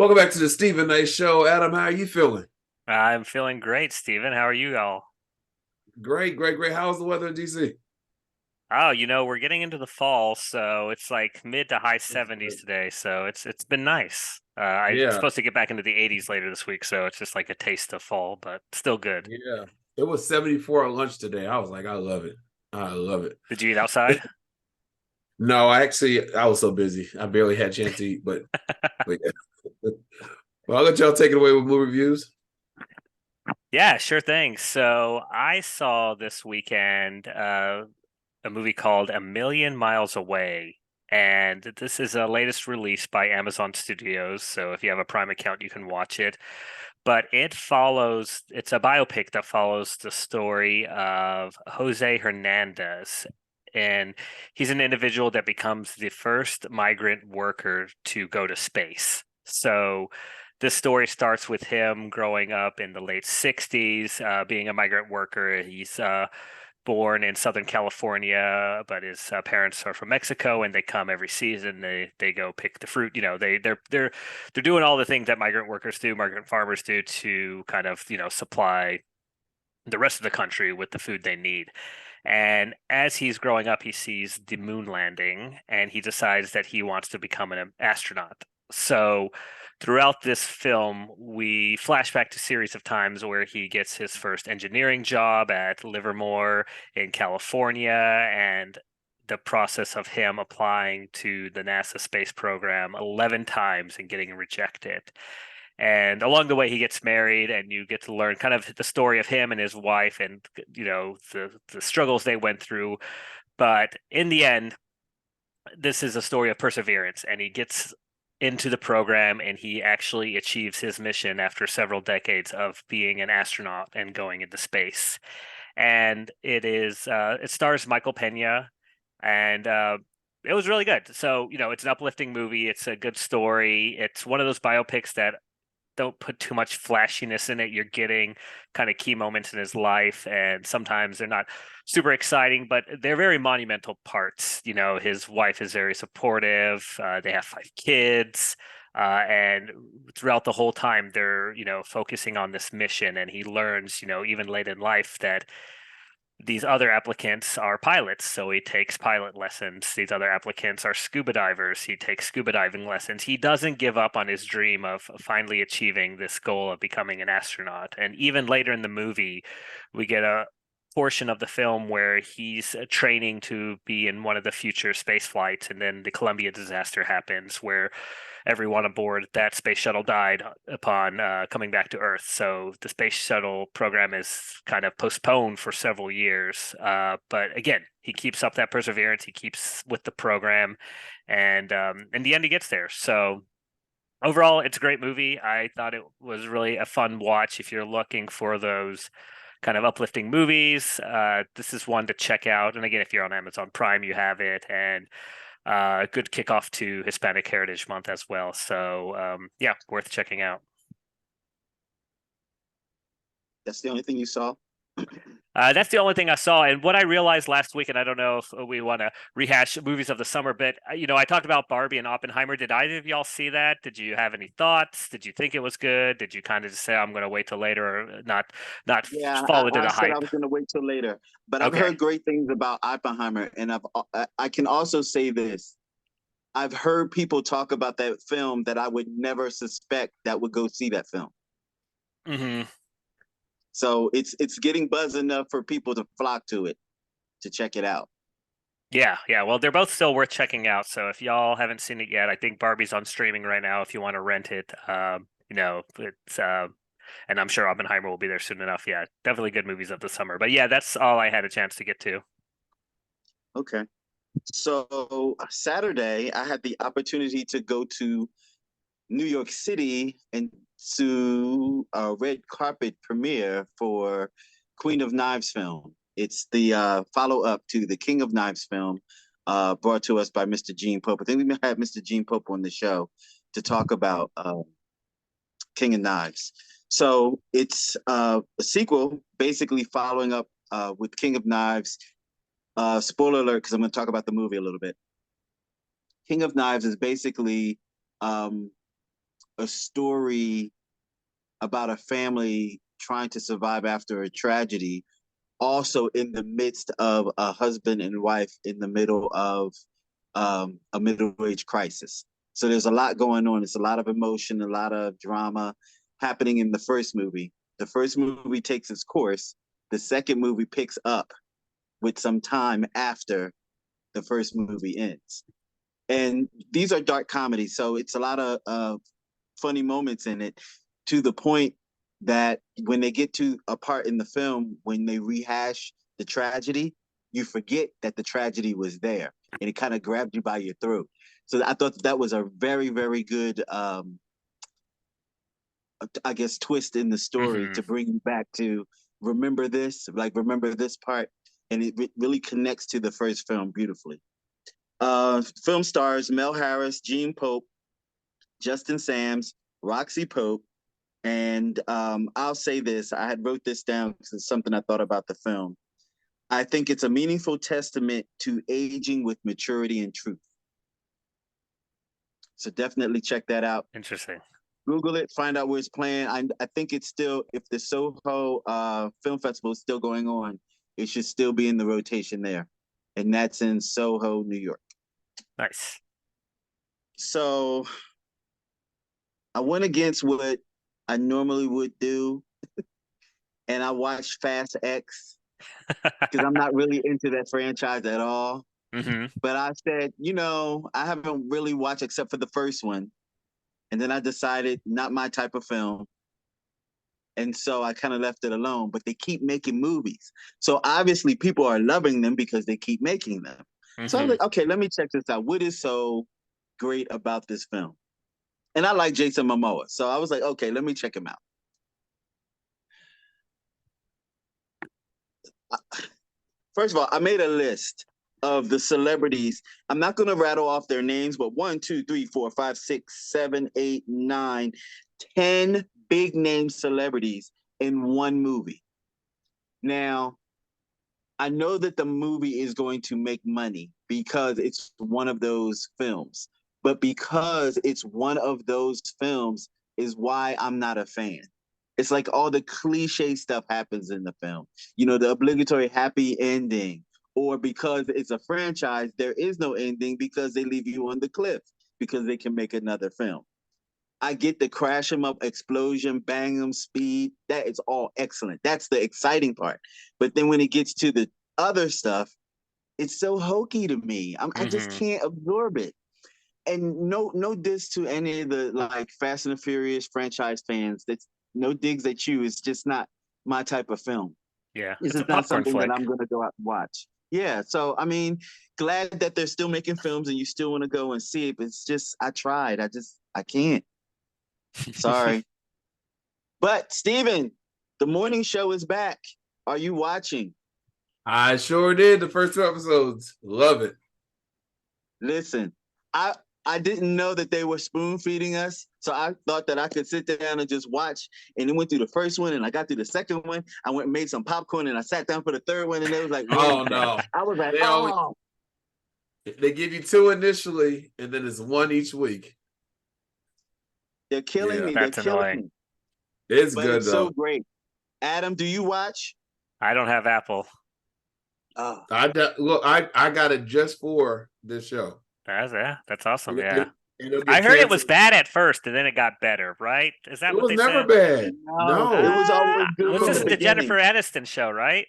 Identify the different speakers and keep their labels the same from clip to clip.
Speaker 1: Welcome back to the Stephen A. Show. Adam, how are you feeling?
Speaker 2: I'm feeling great, Steven. How are you all?
Speaker 1: Great, great, great. How's the weather in DC?
Speaker 2: Oh, we're getting into the fall, so it's like mid to high
Speaker 1: That's
Speaker 2: 70s
Speaker 1: good.
Speaker 2: today, so it's been nice. I'm
Speaker 1: Yeah,
Speaker 2: supposed to get back into the 80s later this week, so it's just like a taste of fall, but still good.
Speaker 1: yeah. It was 74 at lunch today. I was like, I love it. I love it.
Speaker 2: Did you eat outside?
Speaker 1: No, I was so busy. I barely had a chance to eat, but yeah. Well, I'll let y'all take it away with movie reviews.
Speaker 2: Yeah, sure thing. So I saw this weekend a movie called A Million Miles Away. And this is a latest release by Amazon Studios. So if you have a Prime account, you can watch it. But it's a biopic that follows the story of Jose Hernandez. And he's an individual that becomes the first migrant worker to go to space. So this story starts with him growing up in the late 60s, being a migrant worker. He's born in Southern California, but his parents are from Mexico, and they come every season. They go pick the fruit. They're doing all the things that migrant workers do, migrant farmers do to kind of supply the rest of the country with the food they need. And as he's growing up, he sees the moon landing and he decides that he wants to become an astronaut. So throughout this film, we flash back to series of times where he gets his first engineering job at Livermore in California and the process of him applying to the NASA space program 11 times and getting rejected. And along the way, he gets married, and you get to learn kind of the story of him and his wife, and the struggles they went through. But in the end, this is a story of perseverance, and he gets into the program, and he actually achieves his mission after several decades of being an astronaut and going into space. And it stars Michael Pena, and it was really good. So it's an uplifting movie. It's a good story. It's one of those biopics that don't put too much flashiness in it. You're getting kind of key moments in his life, and sometimes they're not super exciting, but they're very monumental parts. His wife is very supportive. They have 5 kids. And throughout the whole time, they're, focusing on this mission. And he learns, even late in life, that these other applicants are pilots, so he takes pilot lessons. These other applicants are scuba divers. He takes scuba diving lessons. He doesn't give up on his dream of finally achieving this goal of becoming an astronaut. And even later in the movie, we get a portion of the film where he's training to be in one of the future space flights, and then the Columbia disaster happens, where everyone aboard that space shuttle died upon coming back to Earth. So the space shuttle program is kind of postponed for several years. But again, he keeps up that perseverance. He keeps with the program, and in the end, he gets there. So overall, it's a great movie. I thought it was really a fun watch if you're looking for those kind of uplifting movies. This is one to check out. And again, if you're on Amazon Prime, you have it. And good kickoff to Hispanic Heritage Month as well. So yeah, worth checking out.
Speaker 3: That's the only thing you saw?
Speaker 2: That's the only thing I saw. And what I realized last week, and I don't know if we want to rehash movies of the summer, but I talked about Barbie and Oppenheimer. Did either of y'all see that? Did you have any thoughts? Did you think it was good? Did you kind of just say I'm going to wait till later, or not
Speaker 3: Yeah,
Speaker 2: fall into
Speaker 3: I
Speaker 2: the
Speaker 3: said I
Speaker 2: hype?
Speaker 3: was going to wait till later, but I've
Speaker 2: Okay.
Speaker 3: heard great things about Oppenheimer, and I can also say this: I've heard people talk about that film that I would never suspect that would go see that film.
Speaker 2: Hmm.
Speaker 3: So it's getting buzz enough for people to flock to it to check it out.
Speaker 2: Yeah, yeah. Well, they're both still worth checking out. So if y'all haven't seen it yet, I think Barbie's on streaming right now if you want to rent it. It's and I'm sure Oppenheimer will be there soon enough. Yeah, definitely good movies of the summer. But yeah, that's all I had a chance to get to.
Speaker 3: Okay. So Saturday, I had the opportunity to go to New York City and to a red carpet premiere for Queen of Knives film. It's the follow up to the King of Knives film, brought to us by Mr. Gene Pope. I think we had Mr. Gene Pope on the show to talk about King of Knives. So it's a sequel, basically following up with King of Knives. Spoiler alert, because I'm going to talk about the movie a little bit. King of Knives is basically um, a story about a family trying to survive after a tragedy, also in the midst of a husband and wife in the middle of a middle-age crisis. So there's a lot going on. It's a lot of emotion, a lot of drama happening in the first movie. The first movie takes its course. The second movie picks up with some time after the first movie ends. And these are dark comedies, so it's a lot of funny moments in it, to the point that when they get to a part in the film when they rehash the tragedy, you forget that the tragedy was there, and it kind of grabbed you by your throat. So I thought that was a very, very good, I guess, twist in the story
Speaker 2: Mm-hmm.
Speaker 3: to bring you back to remember this, like remember this part, and it really connects to the first film beautifully. Film stars Mel Harris, Gene Pope, Justin Sams, Roxy Pope, and I'll say this: I had wrote this down because it's something I thought about the film. I think it's a meaningful testament to aging with maturity and truth. So definitely check that out.
Speaker 2: Interesting.
Speaker 3: Google it, find out where it's playing. I think it's still, if the Soho Film Festival is still going on, it should still be in the rotation there, and that's in Soho, New York.
Speaker 2: Nice.
Speaker 3: So I went against what I normally would do, and I watched Fast X because I'm not really into that franchise at all.
Speaker 2: Mm-hmm.
Speaker 3: But I said, I haven't really watched except for the first one. And then I decided not my type of film. And so I kind of left it alone. But they keep making movies. So obviously people are loving them because they keep making them. So I was
Speaker 2: Mm-hmm.
Speaker 3: like, okay, let me check this out. What is so great about this film? And I like Jason Momoa. So I was like, okay, let me check him out. First of all, I made a list of the celebrities. I'm not going to rattle off their names, but 1, 2, 3, 4, 5, 6, 7, 8, 9, 10 big name celebrities in one movie. Now, I know that the movie is going to make money because it's one of those films, but because it's one of those films is why I'm not a fan. It's like all the cliche stuff happens in the film. The obligatory happy ending, or because it's a franchise, there is no ending because they leave you on the cliff because they can make another film. I get the crash them up, explosion, bang them, speed. That is all excellent. That's the exciting part. But then when it gets to the other stuff, it's so hokey to me. I just
Speaker 2: Mm-hmm.
Speaker 3: can't absorb it. And no diss to any of the like Fast and the Furious franchise fans. That's no digs at you. It's just not my type of film.
Speaker 2: Yeah.
Speaker 3: This
Speaker 2: It's a
Speaker 3: is not
Speaker 2: popcorn
Speaker 3: something that
Speaker 2: flick.
Speaker 3: I'm going to go out and watch. Yeah. So, I mean, glad that they're still making films and you still want to go and see it. But it's just, I tried. I can't. Sorry. But Steven, the morning show is back. Are you watching?
Speaker 1: I sure did. The first 2 episodes. Love it.
Speaker 3: Listen, I didn't know that they were spoon feeding us, so I thought that I could sit down and just watch. And then went through the first one, and I got through the second one. I went and made some popcorn, and I sat down for the third one, and it was like, what
Speaker 1: Oh
Speaker 3: is that?
Speaker 1: no.
Speaker 3: I was like,
Speaker 1: They always
Speaker 3: oh,
Speaker 1: they give you 2 initially, and then it's 1 each week.
Speaker 3: they're killing
Speaker 1: Yeah.
Speaker 3: me. They're
Speaker 2: That's
Speaker 3: killing
Speaker 2: annoying.
Speaker 3: me.
Speaker 1: It's
Speaker 3: But
Speaker 1: good
Speaker 3: it's so
Speaker 1: though.
Speaker 3: great. Adam, do you watch?
Speaker 2: I don't have Apple.
Speaker 3: Oh,
Speaker 1: I got it just for this show.
Speaker 2: That's awesome.
Speaker 1: It,
Speaker 2: Yeah.
Speaker 1: it, it'll
Speaker 2: I
Speaker 1: get
Speaker 2: heard it was
Speaker 1: canceled.
Speaker 2: bad at first and then it got better, right? Is that
Speaker 1: It
Speaker 2: what
Speaker 1: was
Speaker 2: they
Speaker 1: never
Speaker 2: said?
Speaker 1: bad.
Speaker 3: no, it
Speaker 1: No.
Speaker 3: was always good
Speaker 2: What's
Speaker 3: from
Speaker 2: this?
Speaker 3: the
Speaker 1: No.
Speaker 2: The Jennifer
Speaker 3: beginning.
Speaker 2: Aniston show, right?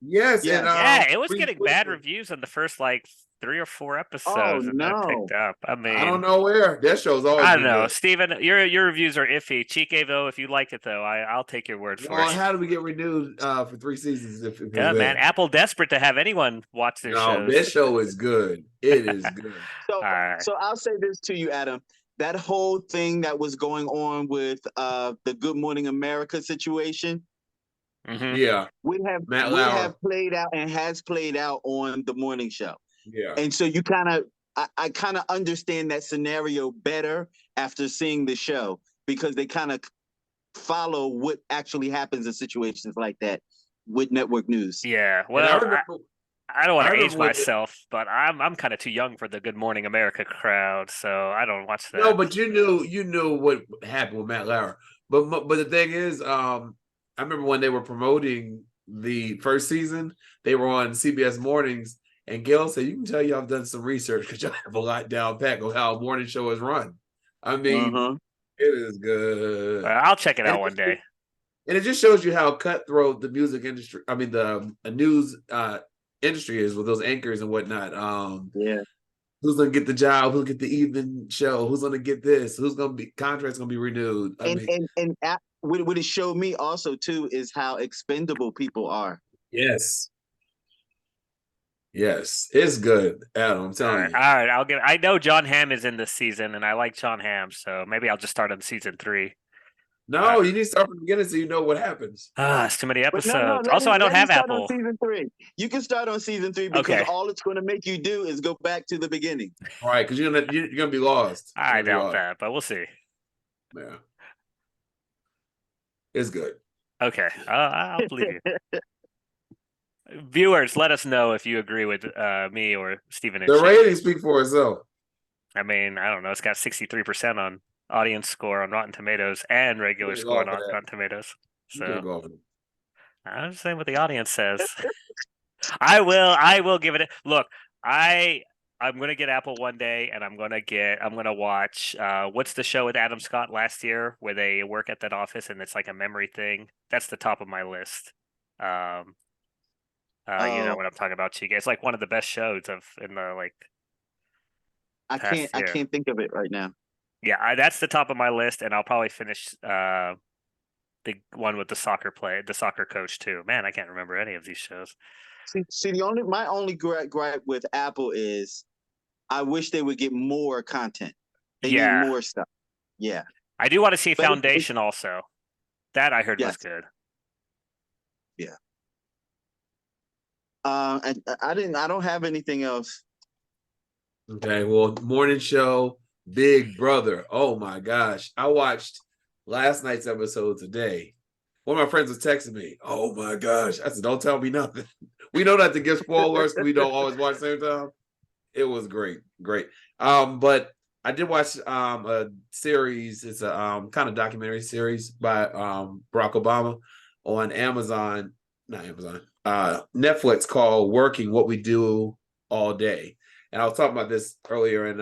Speaker 1: Yes, and
Speaker 3: Yes.
Speaker 2: Yeah, it was
Speaker 1: Reese
Speaker 2: getting bad
Speaker 1: Witherspoon.
Speaker 2: reviews on the first like 3 or 4
Speaker 3: Oh
Speaker 2: episodes, and then it picked
Speaker 3: no.
Speaker 2: up. I
Speaker 1: I don't
Speaker 2: mean,
Speaker 1: know where. That show's always
Speaker 2: I don't
Speaker 1: been
Speaker 2: know,
Speaker 1: good.
Speaker 2: Steven, your reviews are iffy. Chike, though, if you liked it though, I'll take your word for
Speaker 1: Well,
Speaker 2: it.
Speaker 1: how do we get renewed for 3 seasons if it's
Speaker 2: Good man.
Speaker 1: bad?
Speaker 2: Apple desperate to have anyone watch their
Speaker 1: No,
Speaker 2: shows.
Speaker 1: this show is good. It is good.
Speaker 3: So
Speaker 2: All right.
Speaker 3: so I'll say this to you, Adam. That whole thing that was going on with the Good Morning America situation
Speaker 2: Mm-hmm.
Speaker 1: Yeah.
Speaker 3: would have
Speaker 1: Matt
Speaker 3: would
Speaker 1: Lauer.
Speaker 3: have played out and has played out on the morning show.
Speaker 1: Yeah.
Speaker 3: And so you kind of I kind of understand that scenario better after seeing the show because they kind of follow what actually happens in situations like that with network news.
Speaker 2: Yeah.
Speaker 1: And I
Speaker 2: Well,
Speaker 1: remember
Speaker 2: I don't want
Speaker 1: I
Speaker 2: to age
Speaker 1: remember when
Speaker 2: myself, but I'm kind of too young for the Good Morning America crowd, so I don't watch
Speaker 1: no,
Speaker 2: that.
Speaker 1: but you knew what happened with Matt Lauer. But the thing is, I remember when they were promoting the first season, they were on CBS Mornings, and Gail said, "You can tell y'all have done some research because y'all have a lot down pat on how a morning show is run." I mean,
Speaker 3: Uh-huh.
Speaker 1: it is good,
Speaker 2: I'll check it
Speaker 1: and
Speaker 2: out one day.
Speaker 1: it just shows you how cutthroat the music industry, I mean the news industry is with those anchors and whatnot.
Speaker 3: Yeah.
Speaker 1: Who's gonna get the job? Who'll get the evening show? Who's gonna get this? Who's gonna be contracts gonna be renewed? I mean,
Speaker 3: What it showed me also too is how expendable people are.
Speaker 1: yes, yes, it's good, Adam. I'm telling you.
Speaker 2: All right. I'll give. I know John Hamm is in this season, and I like John Hamm, so maybe I'll just start on season 3.
Speaker 1: No, you need to start from the beginning so you know what happens.
Speaker 2: It's too many
Speaker 3: But no,
Speaker 2: episodes. Also, I don't
Speaker 3: let him
Speaker 2: have
Speaker 3: start on
Speaker 2: Apple.
Speaker 3: season 3. You can start on season 3 because
Speaker 2: Okay,
Speaker 3: all it's going to make you do is go back to the beginning.
Speaker 1: All right, because you're gonna be lost. You're
Speaker 2: I
Speaker 1: gonna be
Speaker 2: doubt
Speaker 1: lost.
Speaker 2: that, but we'll see.
Speaker 1: Yeah, it's good.
Speaker 2: Okay, I'll believe you. Viewers, let us know if you agree with me or Stephen and
Speaker 1: The
Speaker 2: Chike.
Speaker 1: ratings speak for itself.
Speaker 2: I mean, I don't know. It's got 63% on audience score on Rotten Tomatoes and
Speaker 1: You
Speaker 2: regular
Speaker 1: can't go
Speaker 2: score on
Speaker 1: off of that.
Speaker 2: Rotten Tomatoes.
Speaker 1: You can't
Speaker 2: So
Speaker 1: go off of that.
Speaker 2: I'm just saying what the audience says. I will give it. Look, I'm gonna get Apple one day, and I'm gonna watch. What's the show with Adam Scott last year where they work at that office and it's like a memory thing? That's the top of my list. Um, you know
Speaker 3: Oh,
Speaker 2: what I'm talking about, Chike. It's like one of the best shows of in the like past
Speaker 3: I
Speaker 2: year.
Speaker 3: can't think of it right now.
Speaker 2: Yeah, that's the top of my list, and I'll probably finish the one with the soccer coach too. Man, I can't remember any of these shows.
Speaker 3: See, my only gripe with Apple is I wish they would get more content. They need
Speaker 2: Yeah,
Speaker 3: more stuff. Yeah,
Speaker 2: I do want to see
Speaker 3: but
Speaker 2: Foundation also. That I heard was
Speaker 3: yes,
Speaker 2: good.
Speaker 3: yeah. And I don't have anything else.
Speaker 1: Okay, well, morning show, Big Brother. Oh my gosh. I watched last night's episode today. One of my friends was texting me. Oh my gosh. I said, don't tell me nothing. We know not to give spoilers. We don't always watch the same time. It was great. Great. But I did watch a series. It's a kind of documentary series by Barack Obama on Amazon, not Amazon, Netflix called Working What We Do All Day. And I was talking about this earlier in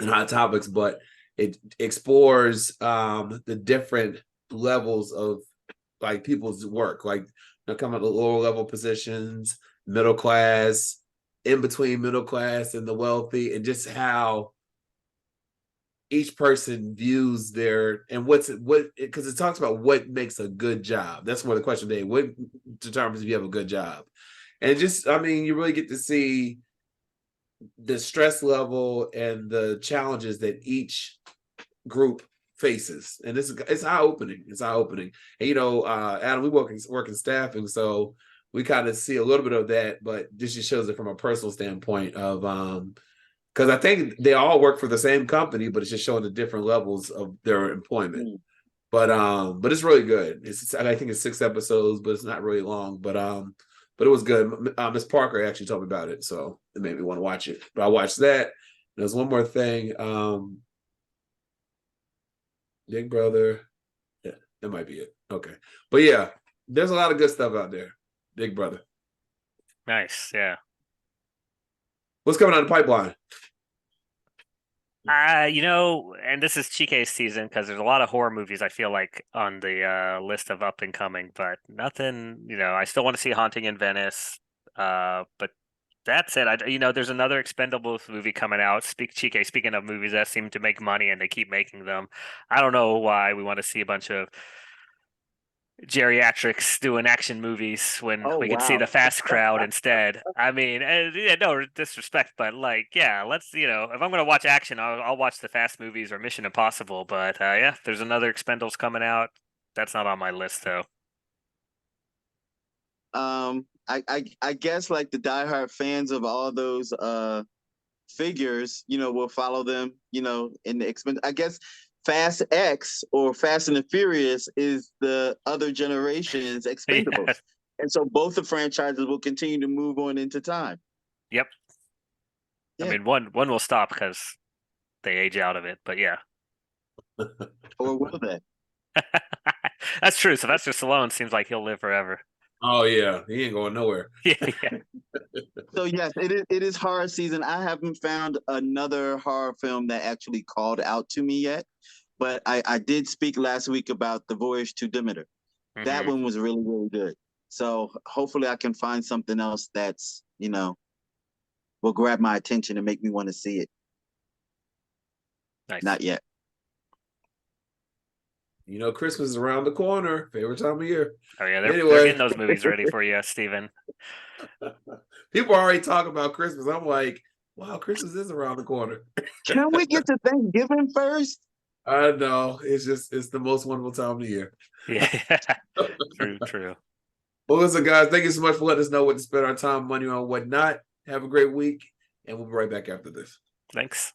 Speaker 1: Hot Topics, but it explores the different levels of like people's work, like coming to lower level positions, middle class, in between middle class and the wealthy, and just how each person views their and what because it talks about what makes a good job. That's one of the question today. What determines if you have a good job? And just I mean, you really get to see the stress level and the challenges that each group faces. And this is it's eye opening. It's eye opening. And Adam, we work in staffing, so we kind of see a little bit of that, but this just shows it from a personal standpoint of because I think they all work for the same company, but it's just showing the different levels of their employment.
Speaker 3: Mm.
Speaker 1: But it's really good. I think it's 6 episodes, but it's not really long. But it was good. Miss Parker actually told me about it, so it made me want to watch it. But I watched that. There's one more thing. Big Brother. Yeah, that might be it. Okay. But yeah, there's a lot of good stuff out there. Big Brother.
Speaker 2: Nice, yeah.
Speaker 1: What's coming on the pipeline?
Speaker 2: And this is Chike's season because there's a lot of horror movies I feel like on the list of up and coming, but nothing. I still want to see Haunting in Venice. But that's it. There's another Expendables movie coming out. Chike, speaking of movies that seem to make money and they keep making them, I don't know why we want to see a bunch of geriatrics doing action movies when
Speaker 3: Oh
Speaker 2: we could see
Speaker 3: wow.
Speaker 2: the fast crowd instead. I mean, yeah, no disrespect, but like, yeah, let's, if I'm gonna watch action, I'll watch the fast movies or Mission Impossible. But yeah, there's another Expendables coming out. That's not on my list though.
Speaker 3: I guess like the diehard fans of all those figures, will follow them, in the expense. I guess Fast X or Fast and the Furious is the other generation's
Speaker 2: Yeah,
Speaker 3: Expendables. And so both the franchises will continue to move on into time.
Speaker 2: Yep.
Speaker 3: Yeah.
Speaker 2: I mean, one will stop because they age out of it, but yeah.
Speaker 3: Or will they?
Speaker 2: That's true. Sylvester Stallone seems like he'll live forever.
Speaker 1: Oh yeah, he ain't going nowhere.
Speaker 2: Yeah, yeah.
Speaker 3: So yes, it is horror season. I haven't found another horror film that actually called out to me yet, but I did speak last week about The Voyage to Demeter. That
Speaker 2: Mhm.
Speaker 3: one was really, really good. So hopefully I can find something else that's, will grab my attention and make me want to see it.
Speaker 2: Nice.
Speaker 3: Not yet.
Speaker 1: Christmas is around the corner. Favorite time of year.
Speaker 2: Oh yeah, they're
Speaker 1: Anyway,
Speaker 2: getting those movies ready for you, Steven.
Speaker 1: people already talk about Christmas. I'm like, wow, Christmas is around the corner.
Speaker 3: Can we get to Thanksgiving first?
Speaker 1: I know. It's the most wonderful time of the year.
Speaker 2: Yeah. True, true.
Speaker 1: Well, listen, guys, thank you so much for letting us know what to spend our time, money on, whatnot. Have a great week, and we'll be right back after this.
Speaker 2: Thanks.